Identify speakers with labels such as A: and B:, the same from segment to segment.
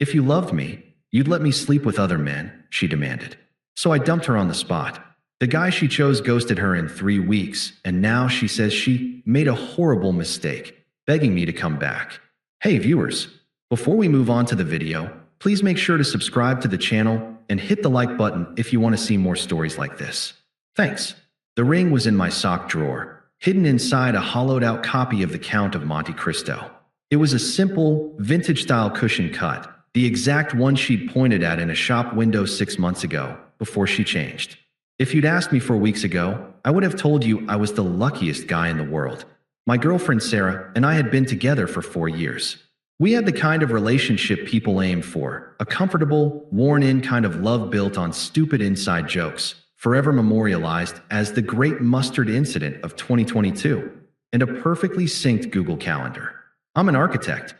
A: If you loved me, you'd let me sleep with other men, she demanded. So I dumped her on the spot. The guy she chose ghosted her in 3 weeks, and now she says she made a horrible mistake, begging me to come back. Hey viewers, before we move on to the video, please make sure to subscribe to the channel and hit the like button if you want to see more stories like this. Thanks. The ring was in my sock drawer, hidden inside a hollowed-out copy of The Count of Monte Cristo. It was a simple, vintage-style cushion cut, the exact one she'd pointed at in a shop window 6 months ago, before she changed. If you'd asked me 4 weeks ago, I would have told you I was the luckiest guy in the world. My girlfriend Sarah and I had been together for 4 years. We had the kind of relationship people aim for, a comfortable, worn-in kind of love built on stupid inside jokes, forever memorialized as the Great Mustard Incident of 2022, and a perfectly synced Google Calendar. I'm an architect.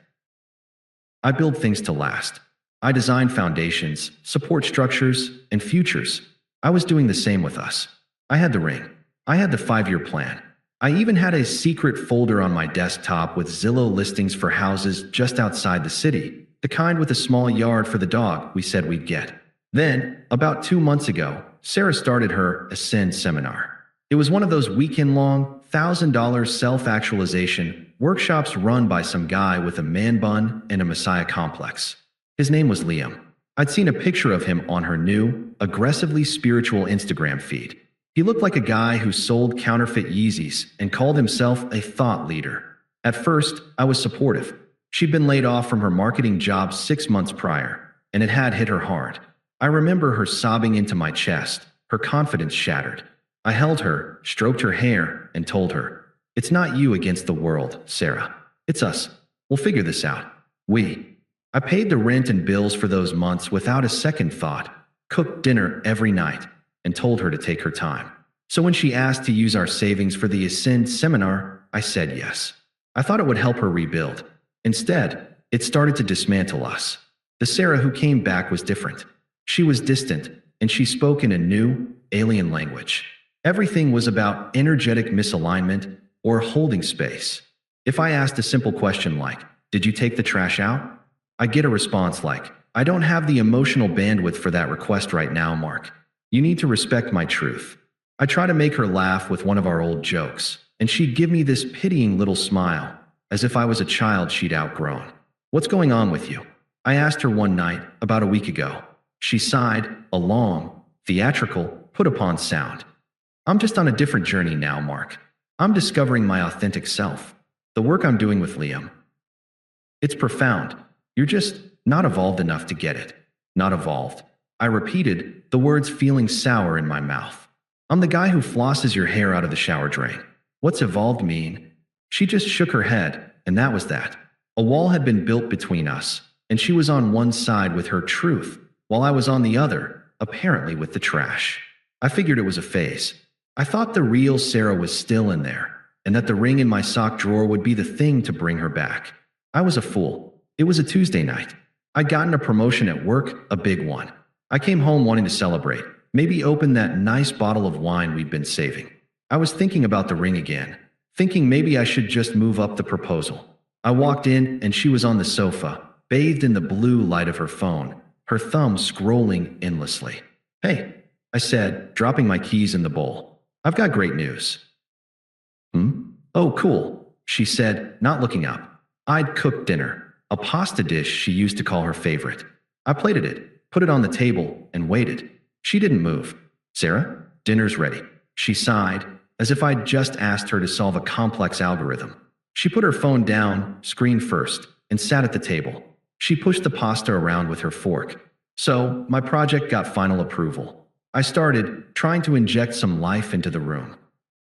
A: I build things to last. I design foundations, support structures, and futures. I was doing the same with us. I had the ring. I had the 5-year plan. I even had a secret folder on my desktop with Zillow listings for houses just outside the city, the kind with a small yard for the dog we said we'd get. Then, about 2 months ago, Sarah started her Ascend seminar. It was one of those weekend-long, $1,000 self-actualization workshops run by some guy with a man bun and a messiah complex. His name was Liam. I'd seen a picture of him on her new, aggressively spiritual Instagram feed. He looked like a guy who sold counterfeit Yeezys and called himself a thought leader. At first, I was supportive. She'd been laid off from her marketing job 6 months prior, and it had hit her hard. I remember her sobbing into my chest, her confidence shattered. I held her, stroked her hair, and told her, "It's not you against the world, Sarah. It's us. We'll figure this out. I paid the rent and bills for those months without a second thought, cooked dinner every night, and told her to take her time. So when she asked to use our savings for the Ascend seminar, I said yes. I thought it would help her rebuild. Instead, it started to dismantle us. The Sarah who came back was different. She was distant, and she spoke in a new, alien language. Everything was about energetic misalignment or holding space. If I asked a simple question like, "Did you take the trash out?" I get a response like, "I don't have the emotional bandwidth for that request right now, Mark. You need to respect my truth." I try to make her laugh with one of our old jokes, and she'd give me this pitying little smile, as if I was a child she'd outgrown. "What's going on with you?" I asked her one night, about a week ago. She sighed, a long, theatrical, put-upon sound. "I'm just on a different journey now, Mark. I'm discovering my authentic self. The work I'm doing with Liam. It's profound. You're just not evolved enough to get it." Not evolved. I repeated, the words feeling sour in my mouth. "I'm the guy who flosses your hair out of the shower drain. What's evolved mean?" She just shook her head, and that was that. A wall had been built between us, and she was on one side with her truth, while I was on the other, apparently with the trash. I figured it was a phase. I thought the real Sarah was still in there, and that the ring in my sock drawer would be the thing to bring her back. I was a fool. It was a Tuesday night. I'd gotten a promotion at work, a big one. I came home wanting to celebrate, maybe open that nice bottle of wine we'd been saving. I was thinking about the ring again, thinking maybe I should just move up the proposal. I walked in, and she was on the sofa, bathed in the blue light of her phone, her thumb scrolling endlessly. "Hey," I said, dropping my keys in the bowl. "I've got great news." "Oh, cool," she said, not looking up. I'd cooked dinner. A pasta dish she used to call her favorite. I plated it, put it on the table, and waited. She didn't move. "Sarah, dinner's ready." She sighed, as if I'd just asked her to solve a complex algorithm. She put her phone down, screen first, and sat at the table. She pushed the pasta around with her fork. So, my project got final approval. I started, trying to inject some life into the room.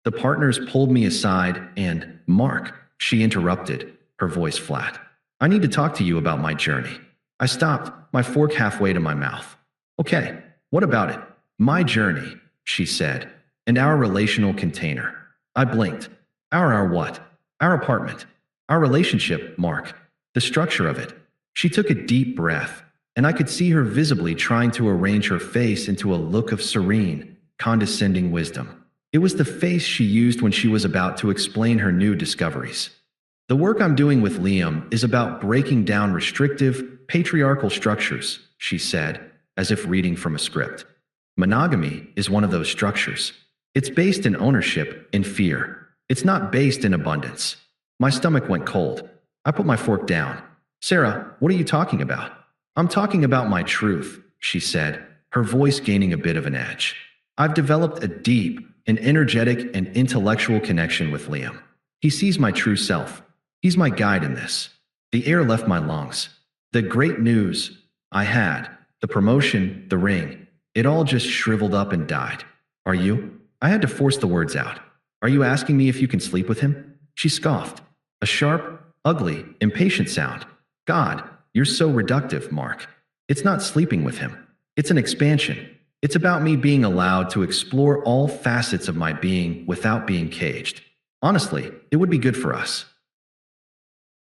A: The partners pulled me aside and, "Mark," she interrupted, her voice flat. "I need to talk to you about my journey." I stopped, my fork halfway to my mouth. "Okay, what about it?" "My journey," she said, "and our relational container." I blinked. Our what? Our apartment. Our relationship, Mark. The structure of it. She took a deep breath, and I could see her visibly trying to arrange her face into a look of serene, condescending wisdom. It was the face she used when she was about to explain her new discoveries. "The work I'm doing with Liam is about breaking down restrictive, Patriarchal structures, she said, as if reading from a script. Monogamy is one of those structures. It's based in ownership and fear. It's not based in abundance. My stomach went cold. I put my fork down. Sarah, what are you talking about? I'm talking about my truth, she said, her voice gaining a bit of an edge. I've developed a deep, an energetic and intellectual connection with Liam. He sees my true self. He's my guide in this. The air left my lungs. The great news I had, the promotion, the ring, it all just shriveled up and died. Are you? I had to force the words out. Are you asking me if you can sleep with him? She scoffed. A sharp, ugly, impatient sound. God, you're so reductive, Mark. It's not sleeping with him. It's an expansion. It's about me being allowed to explore all facets of my being without being caged. Honestly, it would be good for us.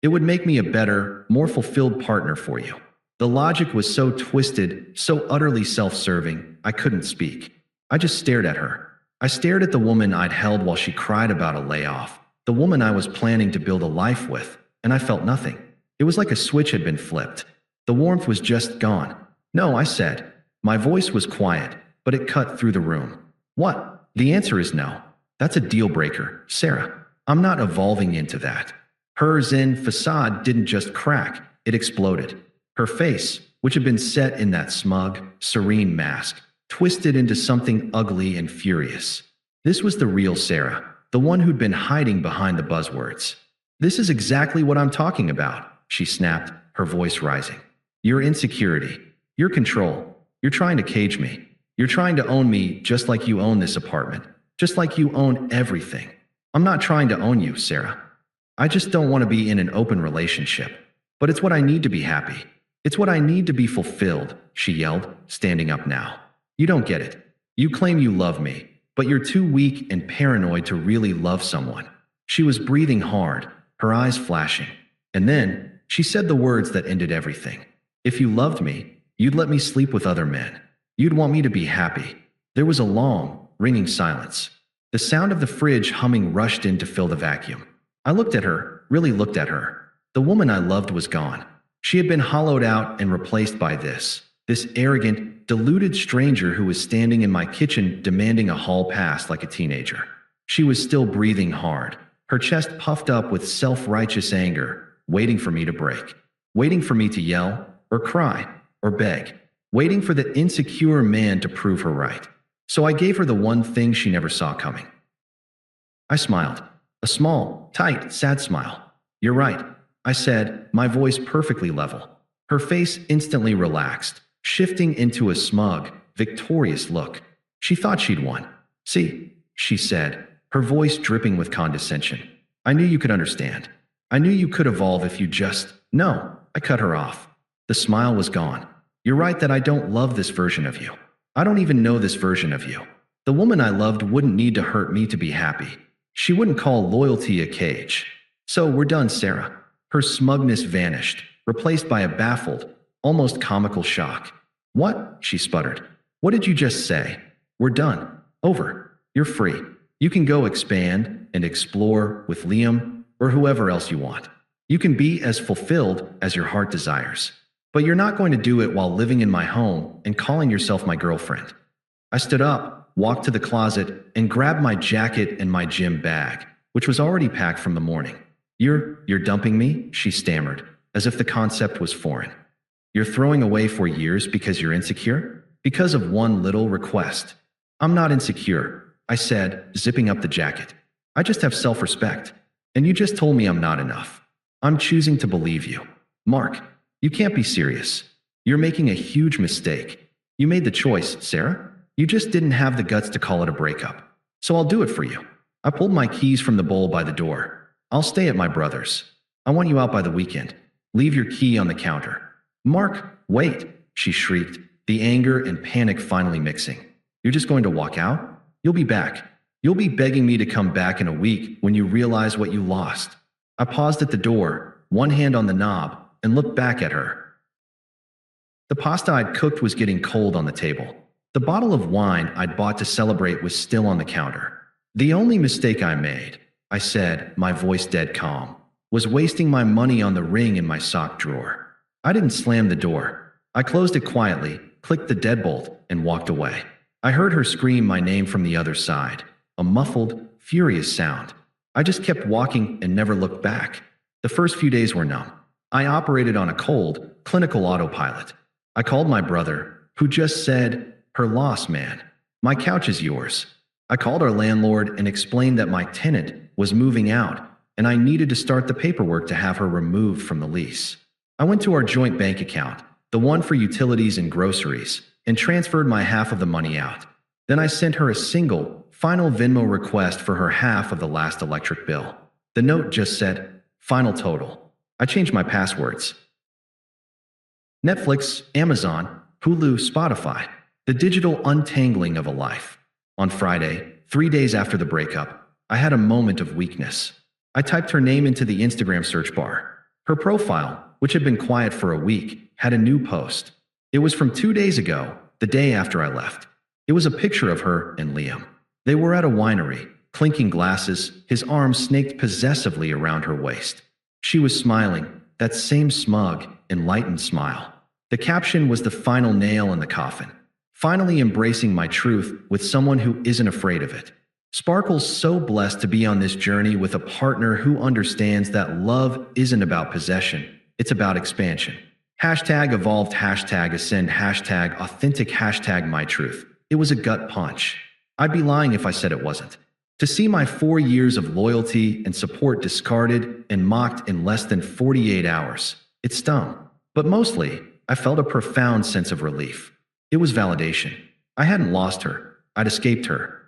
A: It would make me a better, more fulfilled partner for you. The logic was so twisted, so utterly self-serving, I couldn't speak. I just stared at her. I stared at the woman I'd held while she cried about a layoff, the woman I was planning to build a life with, and I felt nothing. It was like a switch had been flipped. The warmth was just gone. No, I said. My voice was quiet, but it cut through the room. What? The answer is no. That's a deal breaker, Sarah. I'm not evolving into that. Her Zen facade didn't just crack, it exploded. Her face, which had been set in that smug, serene mask, twisted into something ugly and furious. This was the real Sarah, the one who'd been hiding behind the buzzwords. This is exactly what I'm talking about, she snapped, her voice rising. Your insecurity, your control. You're trying to cage me. You're trying to own me just like you own this apartment, just like you own everything. I'm not trying to own you, Sarah. I just don't want to be in an open relationship. But it's what I need to be happy. It's what I need to be fulfilled, she yelled, standing up now. You don't get it. You claim you love me, but you're too weak and paranoid to really love someone. She was breathing hard, her eyes flashing. And then, she said the words that ended everything. If you loved me, you'd let me sleep with other men. You'd want me to be happy. There was a long, ringing silence. The sound of the fridge humming rushed in to fill the vacuum. I looked at her, really looked at her. The woman I loved was gone. She had been hollowed out and replaced by this arrogant, deluded stranger who was standing in my kitchen demanding a hall pass like a teenager. She was still breathing hard, her chest puffed up with self-righteous anger, waiting for me to break, waiting for me to yell, or cry, or beg, waiting for the insecure man to prove her right. So I gave her the one thing she never saw coming. I smiled, a small, tight, sad smile. You're right, I said, my voice perfectly level. Her face instantly relaxed, shifting into a smug, victorious look. She thought she'd won. See, she said, her voice dripping with condescension. I knew you could understand. I knew you could evolve if you just… No, I cut her off. The smile was gone. You're right that I don't love this version of you. I don't even know this version of you. The woman I loved wouldn't need to hurt me to be happy. She wouldn't call loyalty a cage. So we're done, Sarah. Her smugness vanished, replaced by a baffled, almost comical shock. What? She sputtered. What did you just say? We're done. Over. You're free. You can go expand and explore with Liam or whoever else you want. You can be as fulfilled as your heart desires. But you're not going to do it while living in my home and calling yourself my girlfriend. I stood up, walked to the closet, and grabbed my jacket and my gym bag, which was already packed from the morning. You're dumping me? She stammered, as if the concept was foreign. You're throwing away 4 years because you're insecure? Because of one little request. I'm not insecure, I said, zipping up the jacket. I just have self-respect. And you just told me I'm not enough. I'm choosing to believe you. Mark, you can't be serious. You're making a huge mistake. You made the choice, Sarah. You just didn't have the guts to call it a breakup. So I'll do it for you. I pulled my keys from the bowl by the door. I'll stay at my brother's. I want you out by the weekend. Leave your key on the counter. Mark, wait, she shrieked, the anger and panic finally mixing. You're just going to walk out? You'll be back. You'll be begging me to come back in a week when you realize what you lost. I paused at the door, one hand on the knob, and looked back at her. The pasta I'd cooked was getting cold on the table. The bottle of wine I'd bought to celebrate was still on the counter. The only mistake I made, I said, my voice dead calm, was wasting my money on the ring in my sock drawer. I didn't slam the door. I closed it quietly, clicked the deadbolt, and walked away. I heard her scream my name from the other side, a muffled, furious sound. I just kept walking and never looked back. The first few days were numb. I operated on a cold, clinical autopilot. I called my brother, who just said, "Her loss, man. My couch is yours." I called our landlord and explained that my tenant was moving out, and I needed to start the paperwork to have her removed from the lease. I went to our joint bank account, the one for utilities and groceries, and transferred my half of the money out. Then I sent her a single, final Venmo request for her half of the last electric bill. The note just said, "Final total." I changed my passwords. Netflix, Amazon, Hulu, Spotify. The digital untangling of a life. On Friday, 3 days after the breakup, I had a moment of weakness. I typed her name into the Instagram search bar. Her profile, which had been quiet for a week, had a new post. It was from 2 days ago, the day after I left. It was a picture of her and Liam. They were at a winery, clinking glasses, his arms snaked possessively around her waist. She was smiling, that same smug, enlightened smile. The caption was the final nail in the coffin. Finally embracing my truth with someone who isn't afraid of it. Sparkle's so blessed to be on this journey with a partner who understands that love isn't about possession, it's about expansion. Hashtag evolved, hashtag ascend, hashtag authentic, hashtag my truth. It was a gut punch. I'd be lying if I said it wasn't. To see my 4 years of loyalty and support discarded and mocked in less than 48 hours, it stung. But mostly, I felt a profound sense of relief. It was validation. I hadn't lost her. I'd escaped her.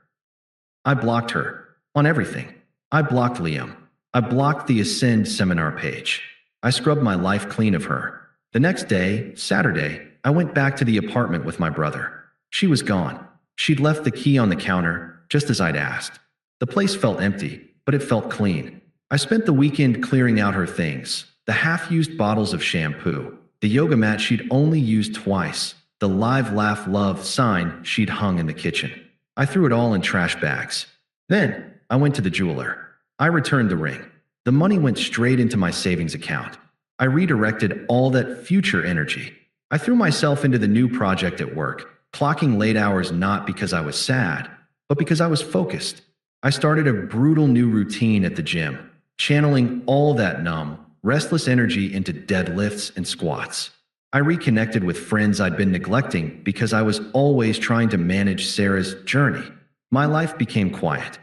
A: I blocked her. On everything. I blocked Liam. I blocked the Ascend seminar page. I scrubbed my life clean of her. The next day, Saturday, I went back to the apartment with my brother. She was gone. She'd left the key on the counter, just as I'd asked. The place felt empty, but it felt clean. I spent the weekend clearing out her things. The half-used bottles of shampoo. The yoga mat she'd only used twice. The live, laugh, love sign she'd hung in the kitchen. I threw it all in trash bags. Then, I went to the jeweler. I returned the ring. The money went straight into my savings account. I redirected all that future energy. I threw myself into the new project at work, clocking late hours not because I was sad, but because I was focused. I started a brutal new routine at the gym, channeling all that numb, restless energy into deadlifts and squats. I reconnected with friends I'd been neglecting because I was always trying to manage Sarah's journey. My life became quiet.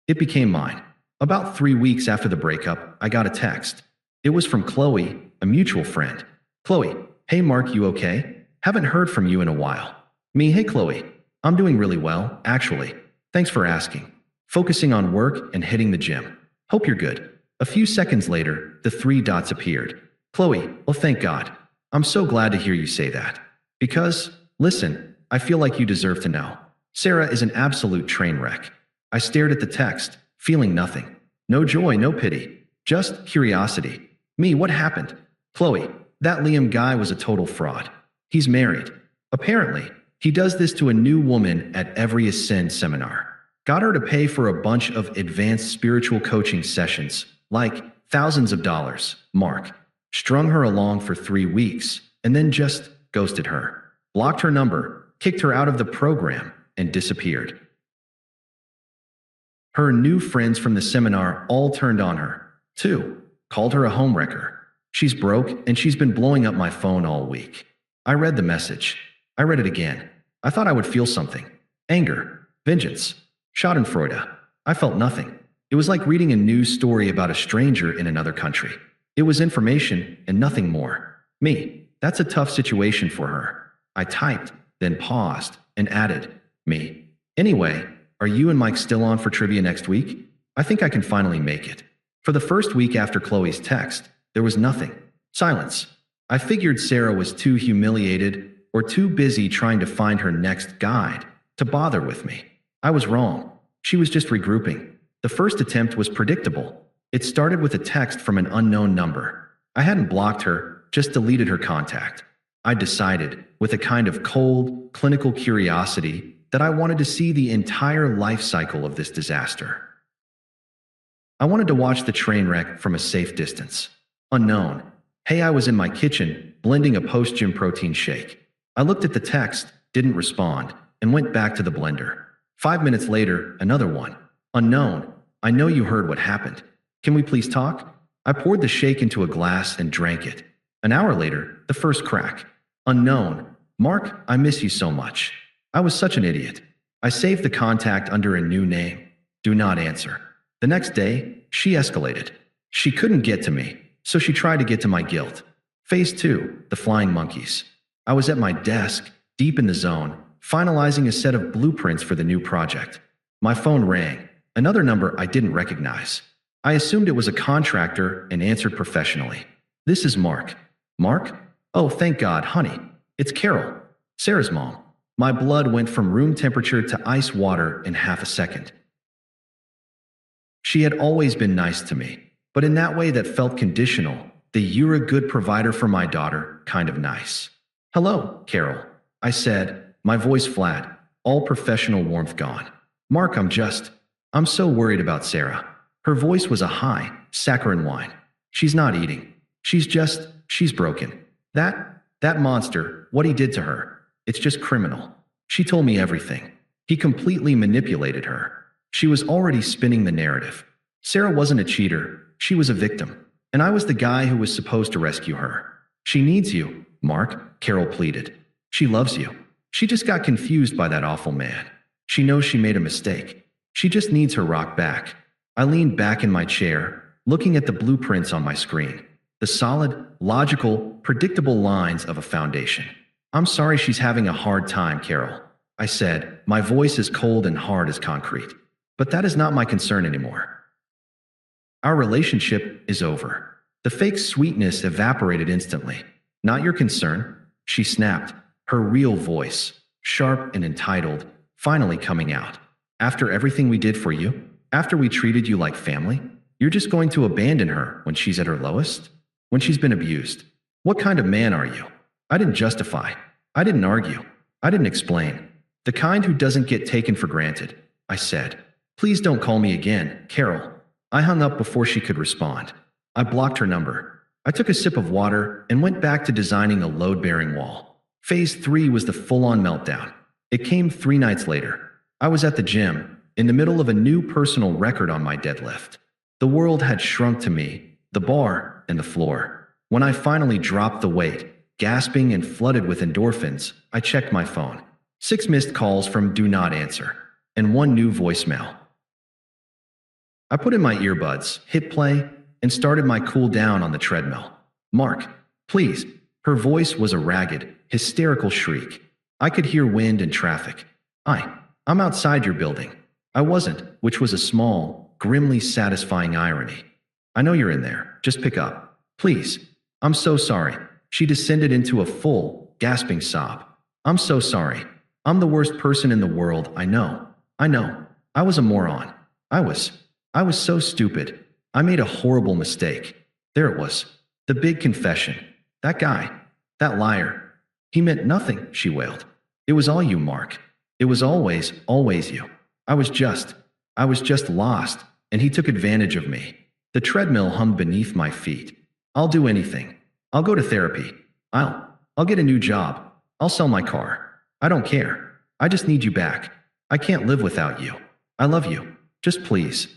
A: It became mine. About 3 weeks after the breakup, I got a text. It was from Qley, a mutual friend. "Qley, hey Mark, you okay? Haven't heard from you in a while." Me, "Hey Qley, I'm doing really well, actually. Thanks for asking. Focusing on work and hitting the gym. Hope you're good." A few seconds later, the 3 dots appeared. "Qley, well thank God. I'm so glad to hear you say that. Because, listen, I feel like you deserve to know. Sarah is an absolute train wreck." I stared at the text, feeling nothing. No joy, no pity. Just curiosity. Me, what happened? "Qley, that Liam guy was a total fraud. He's married. Apparently, he does this to a new woman at every Ascend seminar. Got her to pay for a bunch of advanced spiritual coaching sessions, like thousands of dollars, Mark. Strung her along for 3 weeks, and then just ghosted her. Blocked her number, kicked her out of the program, and disappeared. Her new friends from the seminar all turned on her, too. Called her a homewrecker. She's broke, and she's been blowing up my phone all week. I read the message. I read it again. I thought I would feel something. Anger. Vengeance. Schadenfreude. I felt nothing. It was like reading a news story about a stranger in another country. It was information and nothing more. Me, that's a tough situation for her. I typed, then paused, and added, me. Anyway, are you and Mike still on for trivia next week? I think I can finally make it. For the first week after Qley's text, there was nothing. Silence. I figured Sarah was too humiliated or too busy trying to find her next guide to bother with me. I was wrong. She was just regrouping. The first attempt was predictable. It started with a text from an unknown number. I hadn't blocked her, just deleted her contact. I decided, with a kind of cold, clinical curiosity, that I wanted to see the entire life cycle of this disaster. I wanted to watch the train wreck from a safe distance. Unknown. Hey, I was in my kitchen, blending a post-gym protein shake. I looked at the text, didn't respond, and went back to the blender. 5 minutes later, another one. Unknown. I know you heard what happened. Can we please talk? I poured the shake into a glass and drank it. An hour later, the first crack. Unknown. Mark, I miss you so much. I was such an idiot. I saved the contact under a new name. Do not answer. The next day, she escalated. She couldn't get to me, so she tried to get to my guilt. Phase 2, the flying monkeys. I was at my desk, deep in the zone, finalizing a set of blueprints for the new project. My phone rang, another number I didn't recognize. I assumed it was a contractor and answered professionally. This is Mark. Mark? Oh, thank God, honey. It's Carol, Sarah's mom. My blood went from room temperature to ice water in half a second. She had always been nice to me, but in that way that felt conditional, the "you're a good provider for my daughter" kind of nice. Hello, Carol, I said, my voice flat, all professional warmth gone. Mark, I'm so worried about Sarah. Her voice was a high, saccharine whine. She's not eating. She's broken. That monster, what he did to her, it's just criminal. She told me everything. He completely manipulated her. She was already spinning the narrative. Sarah wasn't a cheater, she was a victim. And I was the guy who was supposed to rescue her. She needs you, Mark, Carol pleaded. She loves you. She just got confused by that awful man. She knows she made a mistake. She just needs her rock back. I leaned back in my chair, looking at the blueprints on my screen. The solid, logical, predictable lines of a foundation. I'm sorry she's having a hard time, Carol, I said, my voice as cold and hard as concrete. But that is not my concern anymore. Our relationship is over. The fake sweetness evaporated instantly. Not your concern, she snapped, her real voice, sharp and entitled, finally coming out. After everything we did for you? After we treated you like family? You're just going to abandon her when she's at her lowest? When she's been abused? What kind of man are you? I didn't justify. I didn't argue. I didn't explain. The kind who doesn't get taken for granted, I said. Please don't call me again, Carol. I hung up before she could respond. I blocked her number. I took a sip of water and went back to designing a load-bearing wall. Phase 3 was the full-on meltdown. It came 3 nights later. I was at the gym, in the middle of a new personal record on my deadlift. The world had shrunk to me, the bar and the floor. When I finally dropped the weight, gasping and flooded with endorphins, I checked my phone. 6 missed calls from Do Not Answer, and 1 new voicemail. I put in my earbuds, hit play, and started my cool down on the treadmill. Mark, please. Her voice was a ragged, hysterical shriek. I could hear wind and traffic. I'm outside your building. I wasn't, which was a small, grimly satisfying irony. I know you're in there. Just pick up. Please. I'm so sorry. She descended into a full, gasping sob. I'm so sorry. I'm the worst person in the world, I know. I was a moron. I was so stupid. I made a horrible mistake. There it was. The big confession. That guy. That liar. He meant nothing, she wailed. It was all you, Mark. It was always you. I was just lost, and he took advantage of me. The treadmill hummed beneath my feet. I'll do anything. I'll go to therapy. I'll get a new job. I'll sell my car. I don't care. I just need you back. I can't live without you. I love you. Just please.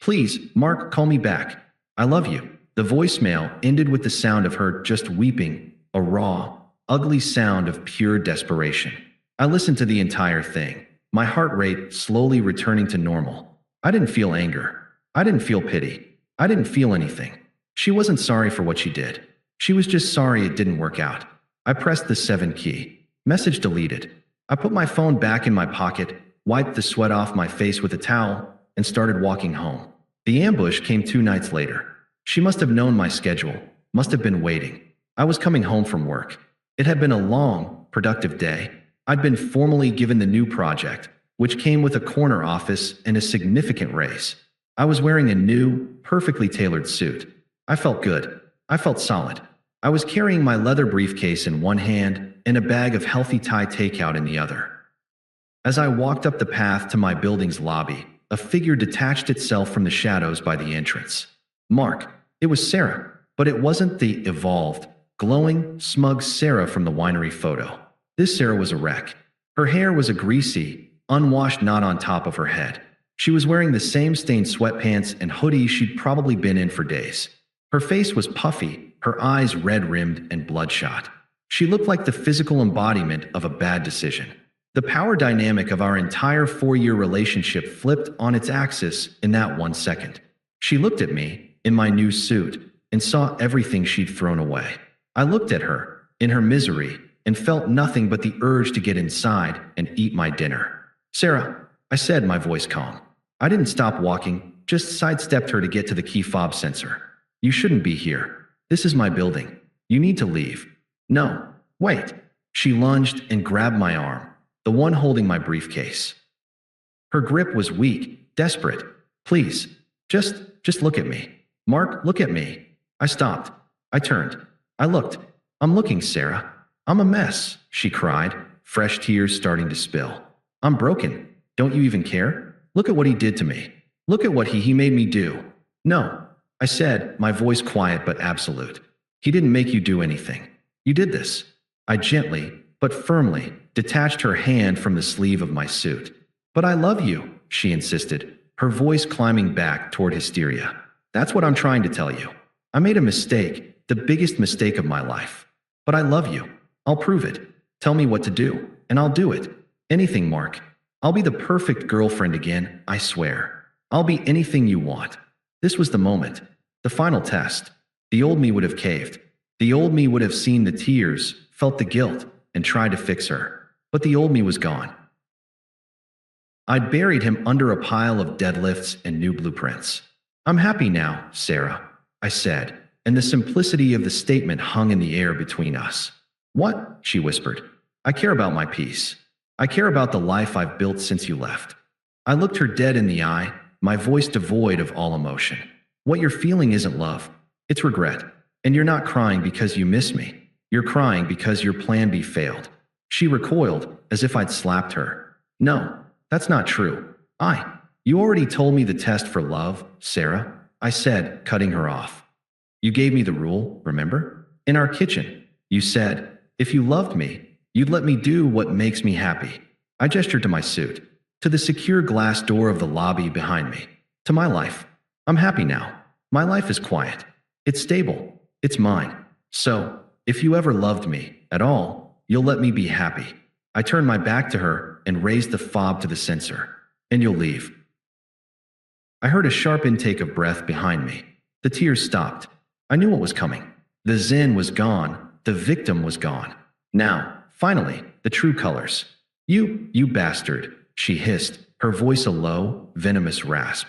A: Please, Mark, call me back. I love you. The voicemail ended with the sound of her just weeping, a raw, ugly sound of pure desperation. I listened to the entire thing, my heart rate slowly returning to normal. I didn't feel anger. I didn't feel pity. I didn't feel anything. She wasn't sorry for what she did. She was just sorry it didn't work out. I pressed the 7 key. Message deleted. I put my phone back in my pocket, wiped the sweat off my face with a towel, and started walking home. The ambush came 2 nights later. She must have known my schedule, must have been waiting. I was coming home from work. It had been a long, productive day. I'd been formally given the new project, which came with a corner office and a significant raise. I was wearing a new, perfectly tailored suit. I felt good. I felt solid. I was carrying my leather briefcase in one hand and a bag of healthy Thai takeout in the other. As I walked up the path to my building's lobby, a figure detached itself from the shadows by the entrance. Mark. It was Sarah. but it wasn't the evolved, glowing, smug Sarah from the winery photo. This Sarah was a wreck. Her hair was a greasy, unwashed knot on top of her head. She was wearing the same stained sweatpants and hoodie she'd probably been in for days. Her face was puffy, her eyes red-rimmed and bloodshot. She looked like the physical embodiment of a bad decision. The power dynamic of our entire 4-year relationship flipped on its axis in that 1 second. She looked at me, in my new suit, and saw everything she'd thrown away. I looked at her, in her misery, and felt nothing but the urge to get inside and eat my dinner. "Sarah," I said, my voice calm. I didn't stop walking, just sidestepped her to get to the key fob sensor. "You shouldn't be here. This is my building. You need to leave." "No, wait." She lunged and grabbed my arm, the one holding my briefcase. Her grip was weak, desperate. "Please, just look at me. Mark, look at me." I stopped. I turned. I looked. "I'm looking, Sarah. I'm a mess," she cried, fresh tears starting to spill. "I'm broken. Don't you even care? Look at what he did to me. Look at what he made me do." "No," I said, my voice quiet but absolute. "He didn't make you do anything. You did this." I gently, but firmly, detached her hand from the sleeve of my suit. "But I love you," she insisted, her voice climbing back toward hysteria. "That's what I'm trying to tell you. I made a mistake, the biggest mistake of my life. But I love you. I'll prove it. Tell me what to do, and I'll do it. Anything, Mark. I'll be the perfect girlfriend again, I swear. I'll be anything you want." This was the moment, the final test. The old me would have caved. The old me would have seen the tears, felt the guilt, and tried to fix her. But the old me was gone. I'd buried him under a pile of deadlifts and new blueprints. "I'm happy now, Sarah," I said, and the simplicity of the statement hung in the air between us. "What?" she whispered. "I care about my peace. I care about the life I've built since you left." I looked her dead in the eye, my voice devoid of all emotion. "What you're feeling isn't love. It's regret. And you're not crying because you miss me. You're crying because your plan B failed." She recoiled, as if I'd slapped her. "No, that's not true. You already told me the test for love, Sarah," I said, cutting her off. "You gave me the rule, remember? In our kitchen, you said, if you loved me, you'd let me do what makes me happy." I gestured to my suit, to the secure glass door of the lobby behind me, to my life. "I'm happy now. My life is quiet. It's stable. It's mine. So, if you ever loved me at all, you'll let me be happy." I turned my back to her and raised the fob to the sensor. "And you'll leave." I heard a sharp intake of breath behind me. The tears stopped. I knew what was coming. The zen was gone. The victim was gone. Now, finally, the true colors. You bastard," she hissed, her voice a low, venomous rasp.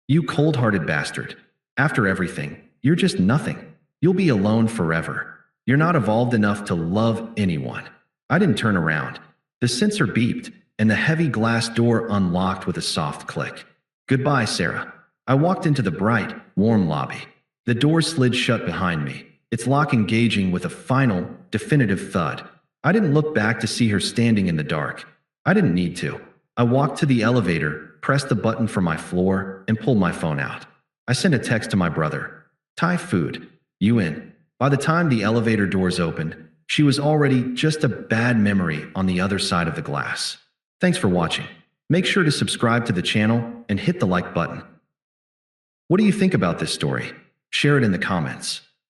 A: "You cold-hearted bastard. After everything, you're just nothing. You'll be alone forever. You're not evolved enough to love anyone." I didn't turn around. The sensor beeped, and the heavy glass door unlocked with a soft click. "Goodbye, Sarah." I walked into the bright, warm lobby. The door slid shut behind me, its lock engaging with a final, definitive thud. I didn't look back to see her standing in the dark. I didn't need to. I walked to the elevator, pressed the button for my floor, and pulled my phone out. I sent a text to my brother. "Thai food. You in?" By the time the elevator doors opened, she was already just a bad memory on the other side of the glass. Thanks for watching. Make sure to subscribe to the channel and hit the like button. What do you think about this story? Share it in the comments.